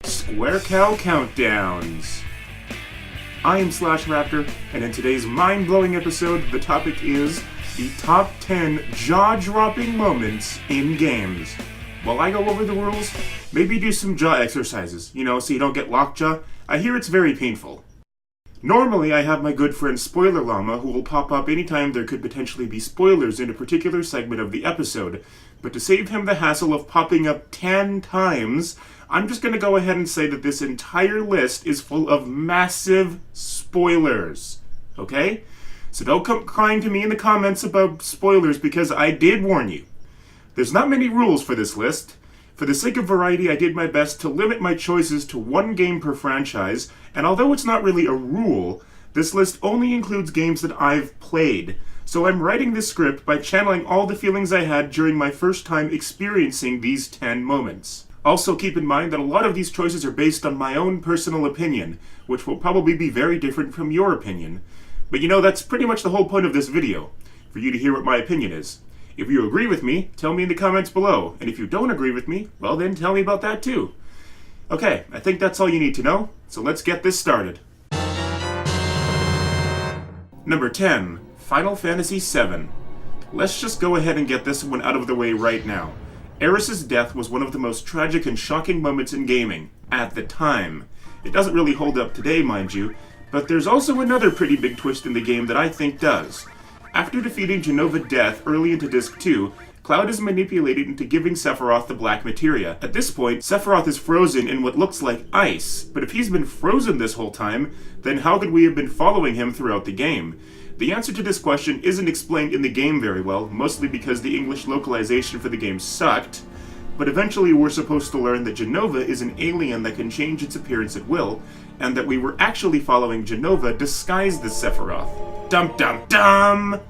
Square Cow Countdowns. I am Slash Raptor, and in today's mind-blowing episode, the topic is the top 10 jaw-dropping moments in games. While I go over the rules, maybe do some jaw exercises, so you don't get lockjaw. I hear it's very painful. Normally, I have my good friend Spoiler Llama, who will pop up anytime there could potentially be spoilers in a particular segment of the episode. But to save him the hassle of popping up 10 times, I'm just going to go ahead and say that this entire list is full of massive spoilers. Okay? So don't come crying to me in the comments about spoilers, because I did warn you. There's not many rules for this list. For the sake of variety, I did my best to limit my choices to one game per franchise, and although it's not really a rule, this list only includes games that I've played. So I'm writing this script by channeling all the feelings I had during my first time experiencing these 10 moments. Also keep in mind that a lot of these choices are based on my own personal opinion, which will probably be very different from your opinion. But that's pretty much the whole point of this video, for you to hear what my opinion is. If you agree with me, tell me in the comments below, and if you don't agree with me, well then tell me about that too. Okay, I think that's all you need to know, so let's get this started. Number 10, Final Fantasy VII. Let's just go ahead and get this one out of the way right now. Aeris's death was one of the most tragic and shocking moments in gaming, at the time. It doesn't really hold up today, mind you, but there's also another pretty big twist in the game that I think does. After defeating Jenova Death early into Disc 2, Cloud is manipulated into giving Sephiroth the Black Materia. At this point, Sephiroth is frozen in what looks like ice, but if he's been frozen this whole time, then how could we have been following him throughout the game? The answer to this question isn't explained in the game very well, mostly because the English localization for the game sucked, but eventually we're supposed to learn that Jenova is an alien that can change its appearance at will, and that we were actually following Jenova disguised as Sephiroth. Dum dum dum!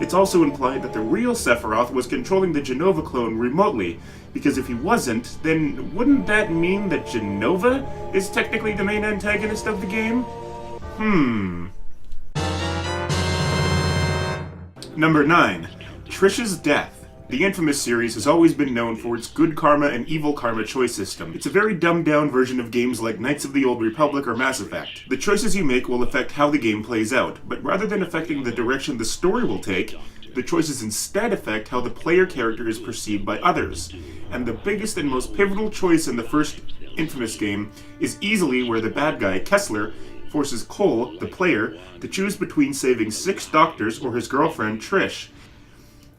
It's also implied that the real Sephiroth was controlling the Jenova clone remotely, because if he wasn't, then wouldn't that mean that Jenova is technically the main antagonist of the game? Number 9. Trish's Death. The Infamous series has always been known for its good karma and evil karma choice system. It's a very dumbed-down version of games like Knights of the Old Republic or Mass Effect. The choices you make will affect how the game plays out, but rather than affecting the direction the story will take, the choices instead affect how the player character is perceived by others. And the biggest and most pivotal choice in the first Infamous game is easily where the bad guy, Kessler, forces Cole, the player, to choose between saving 6 doctors or his girlfriend, Trish.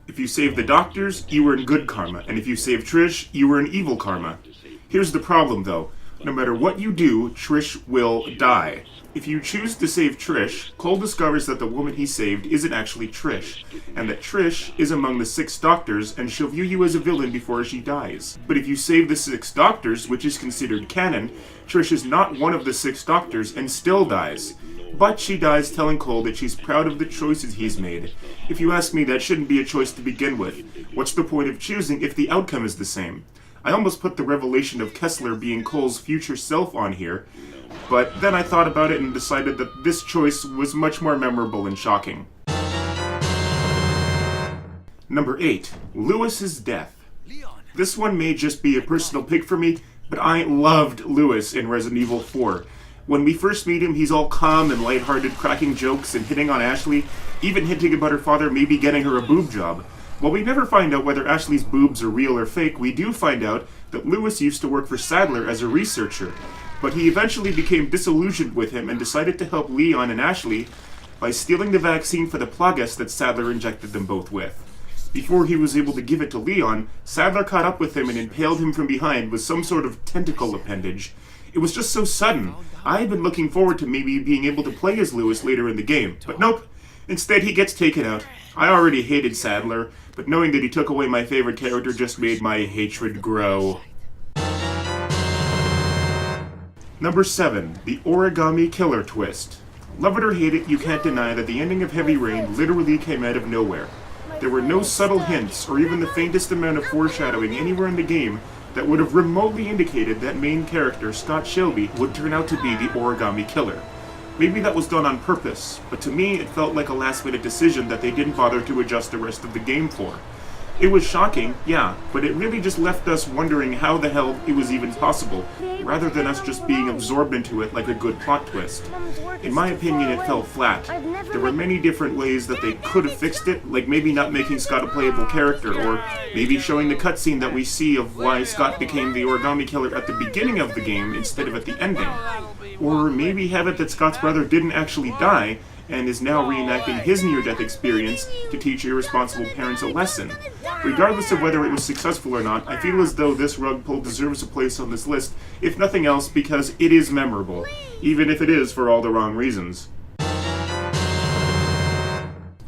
If you save the doctors, you earn good karma, and if you save Trish, you earn evil karma. Here's the problem though. No matter what you do, Trish will die. If you choose to save Trish, Cole discovers that the woman he saved isn't actually Trish, and that Trish is among the 6 doctors, and she'll view you as a villain before she dies. But if you save the 6 doctors, which is considered canon, Trish is not one of the 6 doctors and still dies. But she dies telling Cole that she's proud of the choices he's made. If you ask me, that shouldn't be a choice to begin with. What's the point of choosing if the outcome is the same? I almost put the revelation of Kessler being Cole's future self on here, but then I thought about it and decided that this choice was much more memorable and shocking. Number 8. Lewis's Death. This one may just be a personal pick for me, but I loved Lewis in Resident Evil 4. When we first meet him, he's all calm and lighthearted, cracking jokes and hitting on Ashley, even hinting about her father maybe getting her a boob job. While we never find out whether Ashley's boobs are real or fake, we do find out that Lewis used to work for Sadler as a researcher, but he eventually became disillusioned with him and decided to help Leon and Ashley by stealing the vaccine for the Plagas that Sadler injected them both with. Before he was able to give it to Leon, Sadler caught up with him and impaled him from behind with some sort of tentacle appendage. It was just so sudden. I had been looking forward to maybe being able to play as Lewis later in the game, but nope. Instead, he gets taken out. I already hated Sadler, but knowing that he took away my favorite character just made my hatred grow. Number 7. The Origami Killer Twist. Love it or hate it, you can't deny that the ending of Heavy Rain literally came out of nowhere. There were no subtle hints, or even the faintest amount of foreshadowing anywhere in the game that would have remotely indicated that main character, Scott Shelby, would turn out to be the Origami Killer. Maybe that was done on purpose, but to me it felt like a last-minute decision that they didn't bother to adjust the rest of the game for. It was shocking, yeah, but it really just left us wondering how the hell it was even possible, rather than us just being absorbed into it like a good plot twist. In my opinion, it fell flat. There were many different ways that they could have fixed it, like maybe not making Scott a playable character, or maybe showing the cutscene that we see of why Scott became the origami killer at the beginning of the game instead of at the ending. Or maybe have it that Scott's brother didn't actually die, and is now reenacting his near-death experience to teach irresponsible parents a lesson. Regardless of whether it was successful or not, I feel as though this rug pull deserves a place on this list, if nothing else because it is memorable, even if it is for all the wrong reasons.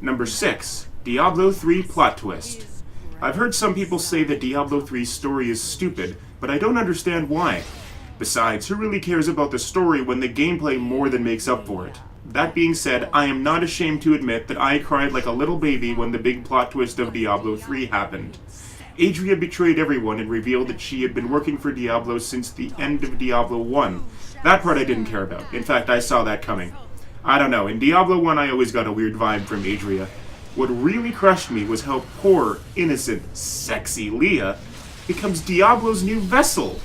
Number 6. Diablo 3 Plot Twist. I've heard some people say that Diablo 3's story is stupid, but I don't understand why. Besides, who really cares about the story when the gameplay more than makes up for it? That being said, I am not ashamed to admit that I cried like a little baby when the big plot twist of Diablo 3 happened. Adria betrayed everyone and revealed that she had been working for Diablo since the end of Diablo 1. That part I didn't care about. In fact, I saw that coming. I don't know, in Diablo 1 I always got a weird vibe from Adria. What really crushed me was how poor, innocent, sexy Leah becomes Diablo's new vessel.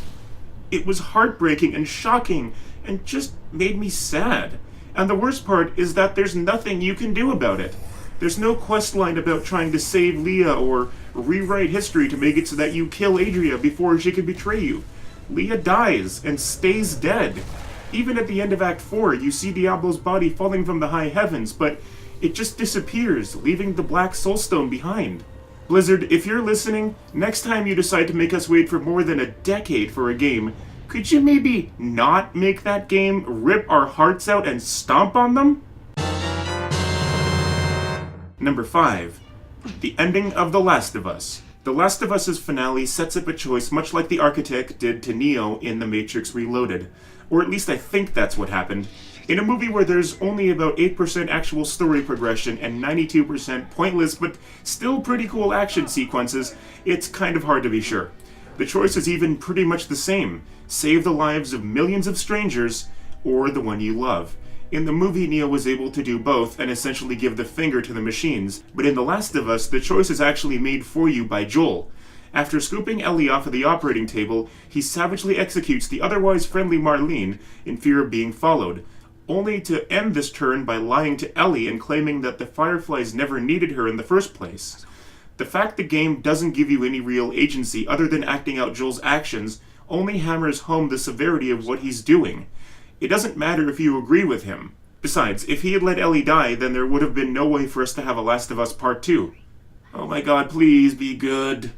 It was heartbreaking and shocking and just made me sad. And the worst part is that there's nothing you can do about it. There's no questline about trying to save Leah or rewrite history to make it so that you kill Adria before she can betray you. Leah dies and stays dead. Even at the end of Act 4, you see Diablo's body falling from the high heavens, but it just disappears, leaving the Black Soulstone behind. Blizzard, if you're listening, next time you decide to make us wait for more than a decade for a game, could you maybe not make that game, rip our hearts out, and stomp on them? Number 5. The ending of The Last of Us. The Last of Us's finale sets up a choice much like the Architect did to Neo in The Matrix Reloaded. Or at least I think that's what happened. In a movie where there's only about 8% actual story progression and 92% pointless but still pretty cool action sequences, it's kind of hard to be sure. The choice is even pretty much the same. Save the lives of millions of strangers, or the one you love. In the movie, Neo was able to do both and essentially give the finger to the machines, but in The Last of Us, the choice is actually made for you by Joel. After scooping Ellie off of the operating table, he savagely executes the otherwise friendly Marlene in fear of being followed, only to end this turn by lying to Ellie and claiming that the Fireflies never needed her in the first place. The fact the game doesn't give you any real agency other than acting out Joel's actions only hammers home the severity of what he's doing. It doesn't matter if you agree with him. Besides, if he had let Ellie die, then there would have been no way for us to have a Last of Us Part 2. Oh my god, please be good.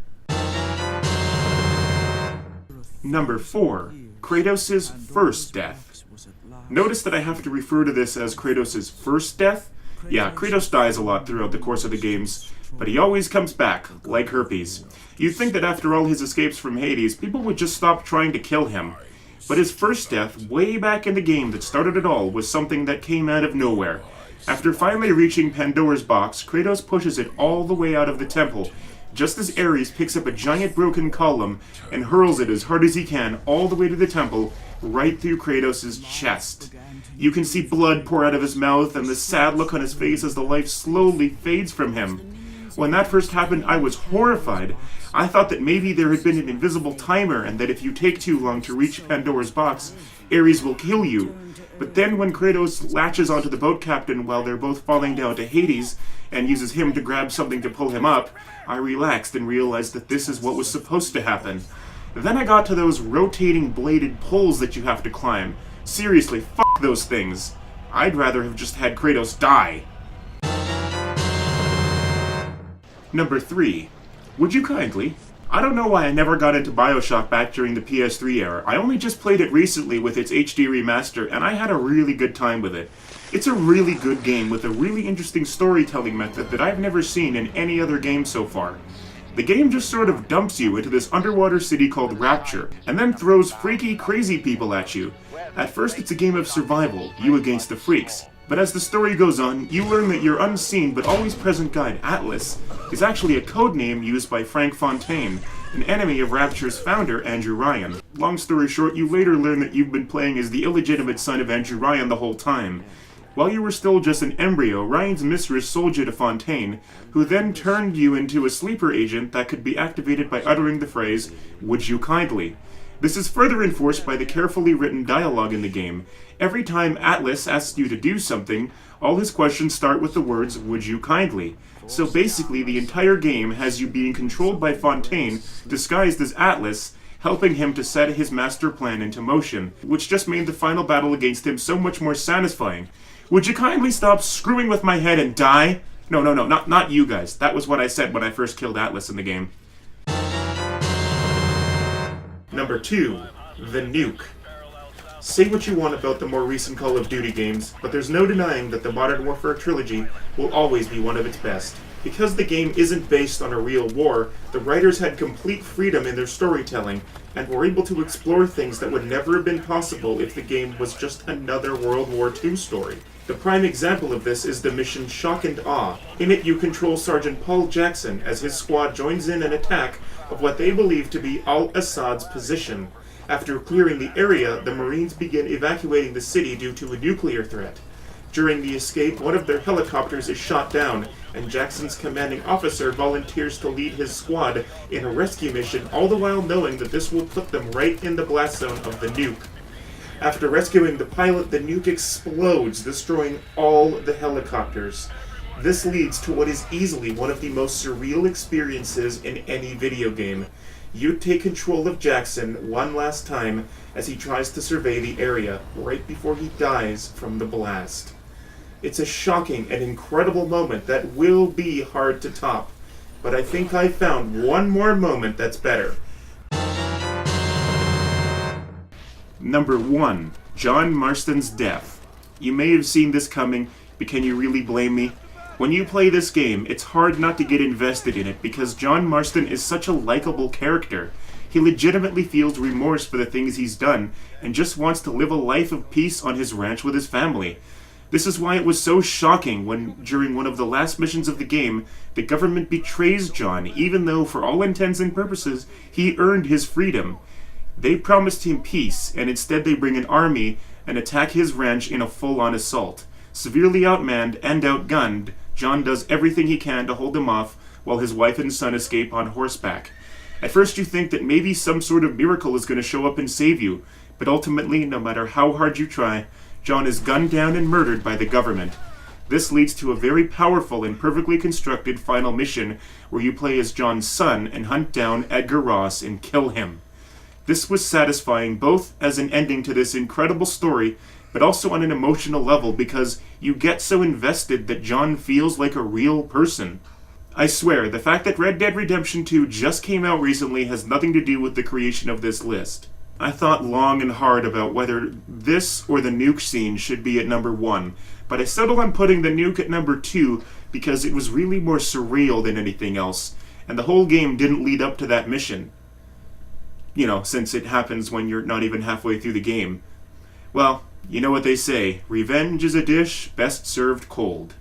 Number 4. Kratos' first death. Notice that I have to refer to this as Kratos' first death. Yeah, Kratos dies a lot throughout the course of the games, but he always comes back, like herpes. You'd think that after all his escapes from Hades, people would just stop trying to kill him. But his first death, way back in the game that started it all, was something that came out of nowhere. After finally reaching Pandora's box, Kratos pushes it all the way out of the temple, just as Ares picks up a giant broken column and hurls it as hard as he can all the way to the temple, right through Kratos' chest. You can see blood pour out of his mouth and the sad look on his face as the life slowly fades from him. When that first happened, I was horrified. I thought that maybe there had been an invisible timer and that if you take too long to reach Pandora's box, Ares will kill you. But then when Kratos latches onto the boat captain while they're both falling down to Hades and uses him to grab something to pull him up, I relaxed and realized that this is what was supposed to happen. Then I got to those rotating bladed poles that you have to climb. Seriously, fuck those things. I'd rather have just had Kratos die. Number 3. Would you kindly? I don't know why I never got into BioShock back during the PS3 era. I only just played it recently with its HD remaster, and I had a really good time with it. It's a really good game with a really interesting storytelling method that I've never seen in any other game so far. The game just sort of dumps you into this underwater city called Rapture, and then throws freaky, crazy people at you. At first it's a game of survival, you against the freaks. But as the story goes on, you learn that your unseen but always present guide, Atlas, is actually a code name used by Frank Fontaine, an enemy of Rapture's founder, Andrew Ryan. Long story short, you later learn that you've been playing as the illegitimate son of Andrew Ryan the whole time. While you were still just an embryo, Ryan's mistress sold you to Fontaine, who then turned you into a sleeper agent that could be activated by uttering the phrase, "Would you kindly?" This is further enforced by the carefully written dialogue in the game. Every time Atlas asks you to do something, all his questions start with the words, "Would you kindly?" So basically, the entire game has you being controlled by Fontaine, disguised as Atlas, helping him to set his master plan into motion, which just made the final battle against him so much more satisfying. Would you kindly stop screwing with my head and die? No, not you guys. That was what I said when I first killed Atlas in the game. Number 2, the Nuke. Say what you want about the more recent Call of Duty games, but there's no denying that the Modern Warfare trilogy will always be one of its best. Because the game isn't based on a real war, the writers had complete freedom in their storytelling, and were able to explore things that would never have been possible if the game was just another World War II story. The prime example of this is the mission Shock and Awe. In it, you control Sergeant Paul Jackson as his squad joins in an attack of what they believe to be Al-Assad's position. After clearing the area, the Marines begin evacuating the city due to a nuclear threat. During the escape, one of their helicopters is shot down, and Jackson's commanding officer volunteers to lead his squad in a rescue mission, all the while knowing that this will put them right in the blast zone of the nuke. After rescuing the pilot, the nuke explodes, destroying all the helicopters. This leads to what is easily one of the most surreal experiences in any video game. You take control of Jackson one last time as he tries to survey the area right before he dies from the blast. It's a shocking and incredible moment that will be hard to top, but I think I found one more moment that's better. Number 1, John Marston's death. You may have seen this coming, but can you really blame me? When you play this game, it's hard not to get invested in it because John Marston is such a likable character. He legitimately feels remorse for the things he's done and just wants to live a life of peace on his ranch with his family. This is why it was so shocking when, during one of the last missions of the game, the government betrays John, even though, for all intents and purposes, he earned his freedom. They promised him peace, and instead they bring an army and attack his ranch in a full-on assault. Severely outmanned and outgunned, John does everything he can to hold them off while his wife and son escape on horseback. At first you think that maybe some sort of miracle is going to show up and save you, but ultimately, no matter how hard you try, John is gunned down and murdered by the government. This leads to a very powerful and perfectly constructed final mission where you play as John's son and hunt down Edgar Ross and kill him. This was satisfying both as an ending to this incredible story, but also on an emotional level because you get so invested that John feels like a real person. I swear, the fact that Red Dead Redemption 2 just came out recently has nothing to do with the creation of this list. I thought long and hard about whether this or the nuke scene should be at number 1, but I settled on putting the nuke at number 2 because it was really more surreal than anything else, and the whole game didn't lead up to that mission. You know, since it happens when you're not even halfway through the game. Well, you know what they say, revenge is a dish best served cold.